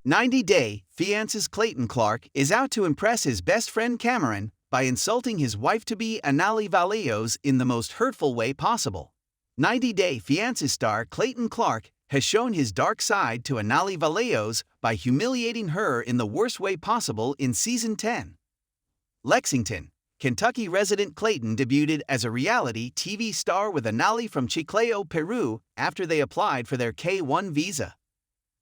90-day fiancé Clayton Clark is out to impress his best friend Cameron by insulting his wife-to-be Anali Vallejos in the most hurtful way possible. 90-day fiancé star Clayton Clark has shown his dark side to Anali Vallejos by humiliating her in the worst way possible in Season 10. Lexington, Kentucky resident Clayton debuted as a reality TV star with Anali from Chiclayo, Peru, after they applied for their K-1 visa.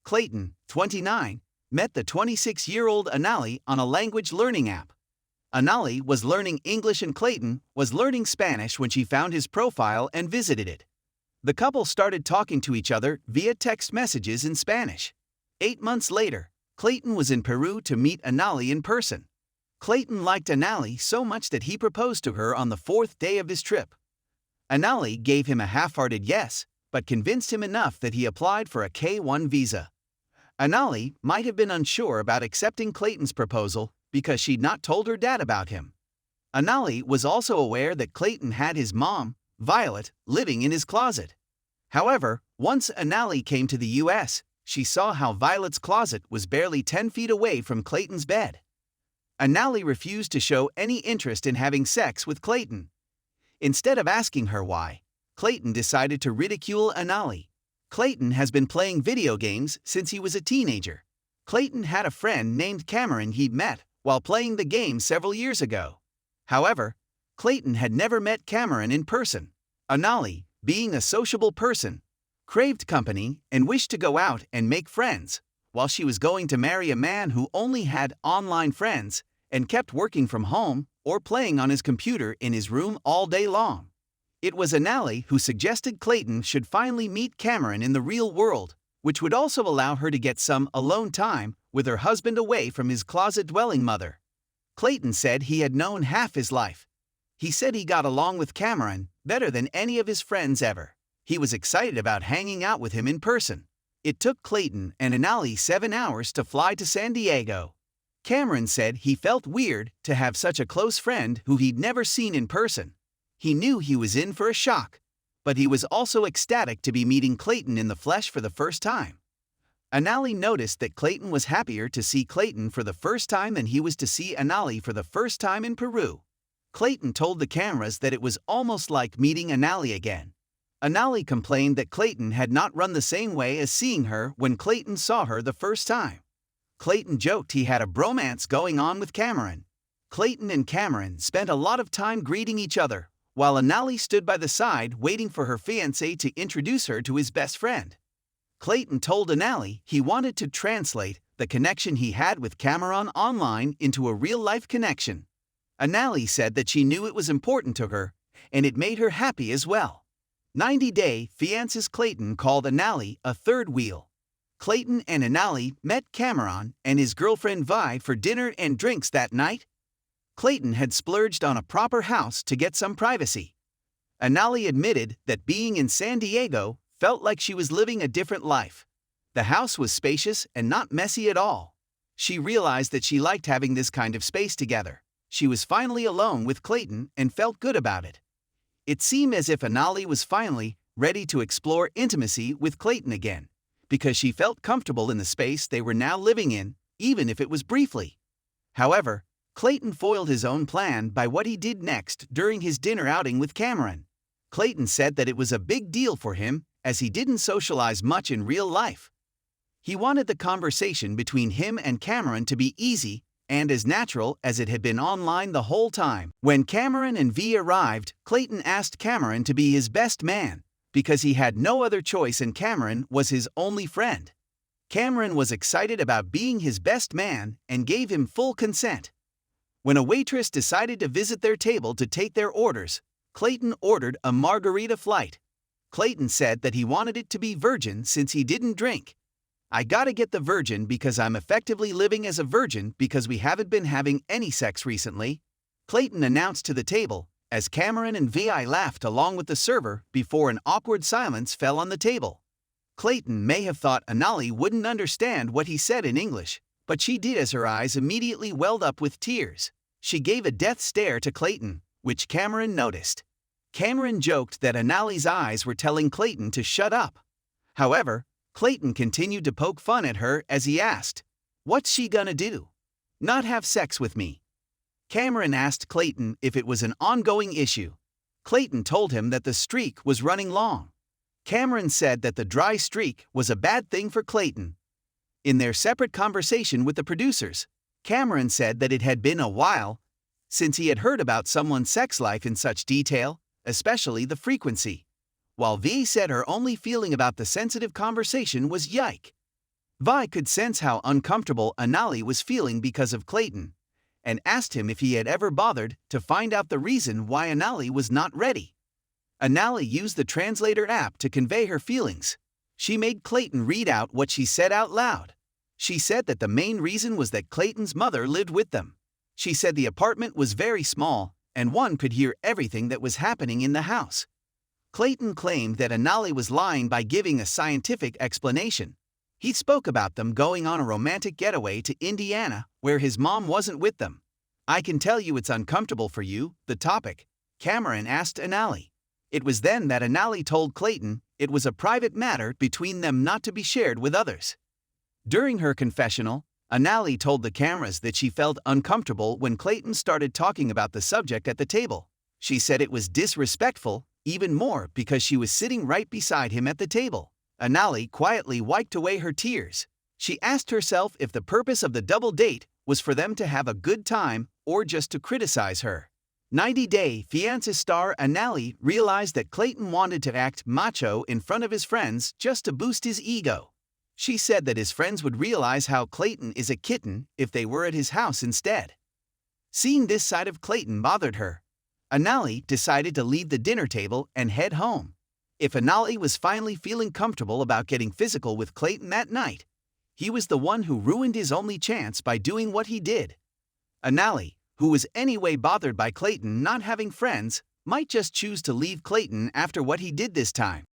Clayton, 29, met the 26-year-old Anali on a language learning app. Anali was learning English and Clayton was learning Spanish when she found his profile and visited it. The couple started talking to each other via text messages in Spanish. 8 months later, Clayton was in Peru to meet Anali in person. Clayton liked Anali so much that he proposed to her on the 4th day of his trip. Anali gave him a half-hearted yes, but convinced him enough that he applied for a K-1 visa. Anali might have been unsure about accepting Clayton's proposal because she'd not told her dad about him. Anali was also aware that Clayton had his mom, Violet, living in his closet. However, once Anali came to the U.S., she saw how Violet's closet was barely 10 feet away from Clayton's bed. Anali refused to show any interest in having sex with Clayton. Instead of asking her why, Clayton decided to ridicule Anali. Clayton has been playing video games since he was a teenager. Clayton had a friend named Cameron he'd met while playing the game several years ago. However, Clayton had never met Cameron in person. Anali, being a sociable person, craved company and wished to go out and make friends, while she was going to marry a man who only had online friends and kept working from home or playing on his computer in his room all day long. It was Anali who suggested Clayton should finally meet Cameron in the real world, which would also allow her to get some alone time with her husband away from his closet-dwelling mother. Clayton said he had known half his life. He said he got along with Cameron better than any of his friends ever. He was excited about hanging out with him in person. It took Clayton and Anali 7 hours to fly to San Diego. Cameron said he felt weird to have such a close friend who he'd never seen in person. He knew he was in for a shock, but he was also ecstatic to be meeting Clayton in the flesh for the first time. Anali noticed that Clayton was happier to see Clayton for the first time than he was to see Anali for the first time in Peru. Clayton told the cameras that it was almost like meeting Anali again. Anali complained that Clayton had not run the same way as seeing her when Clayton saw her the first time. Clayton joked he had a bromance going on with Cameron. Clayton and Cameron spent a lot of time greeting each other, while Anali stood by the side waiting for her fiancé to introduce her to his best friend. Clayton told Anali he wanted to translate the connection he had with Cameron online into a real-life connection. Anali said that she knew it was important to her, and it made her happy as well. 90-day fiancé Clayton called Anali a third wheel. Clayton and Anali met Cameron and his girlfriend Vi for dinner and drinks that night. Clayton had splurged on a proper house to get some privacy. Anali admitted that being in San Diego felt like she was living a different life. The house was spacious and not messy at all. She realized that she liked having this kind of space together. She was finally alone with Clayton and felt good about it. It seemed as if Anali was finally ready to explore intimacy with Clayton again, because she felt comfortable in the space they were now living in, even if it was briefly. However, Clayton foiled his own plan by what he did next during his dinner outing with Cameron. Clayton said that it was a big deal for him, as he didn't socialize much in real life. He wanted the conversation between him and Cameron to be easy and as natural as it had been online the whole time. When Cameron and V arrived, Clayton asked Cameron to be his best man, because he had no other choice and Cameron was his only friend. Cameron was excited about being his best man and gave him full consent. When a waitress decided to visit their table to take their orders, Clayton ordered a margarita flight. Clayton said that he wanted it to be virgin since he didn't drink. "I gotta get the virgin because I'm effectively living as a virgin because we haven't been having any sex recently," Clayton announced to the table, as Cameron and Vi laughed along with the server before an awkward silence fell on the table. Clayton may have thought Anali wouldn't understand what he said in English, but she did, as her eyes immediately welled up with tears. She gave a death stare to Clayton, which Cameron noticed. Cameron joked that Anali's eyes were telling Clayton to shut up. However, Clayton continued to poke fun at her as he asked, What's she gonna do? Not have sex with me? Cameron asked Clayton if it was an ongoing issue. Clayton told him that the streak was running long. Cameron said that the dry streak was a bad thing for Clayton. In their separate conversation with the producers, Cameron said that it had been a while since he had heard about someone's sex life in such detail, especially the frequency, while Vi said her only feeling about the sensitive conversation was yike. Vi could sense how uncomfortable Anali was feeling because of Clayton, and asked him if he had ever bothered to find out the reason why Anali was not ready. Anali used the translator app to convey her feelings. She made Clayton read out what she said out loud. She said that the main reason was that Clayton's mother lived with them. She said the apartment was very small, and one could hear everything that was happening in the house. Clayton claimed that Anali was lying by giving a scientific explanation. He spoke about them going on a romantic getaway to Indiana where his mom wasn't with them. I can tell you it's uncomfortable for you, the topic, Cameron asked Anali. It was then that Anali told Clayton it was a private matter between them not to be shared with others. During her confessional, Anali told the cameras that she felt uncomfortable when Clayton started talking about the subject at the table. She said it was disrespectful, even more because she was sitting right beside him at the table. Anali quietly wiped away her tears. She asked herself if the purpose of the double date was for them to have a good time or just to criticize her. 90-Day Fiance star Anali realized that Clayton wanted to act macho in front of his friends just to boost his ego. She said that his friends would realize how Clayton is a kitten if they were at his house instead. Seeing this side of Clayton bothered her. Anali decided to leave the dinner table and head home. If Anali was finally feeling comfortable about getting physical with Clayton that night, he was the one who ruined his only chance by doing what he did. Anali, who was anyway bothered by Clayton not having friends, might just choose to leave Clayton after what he did this time.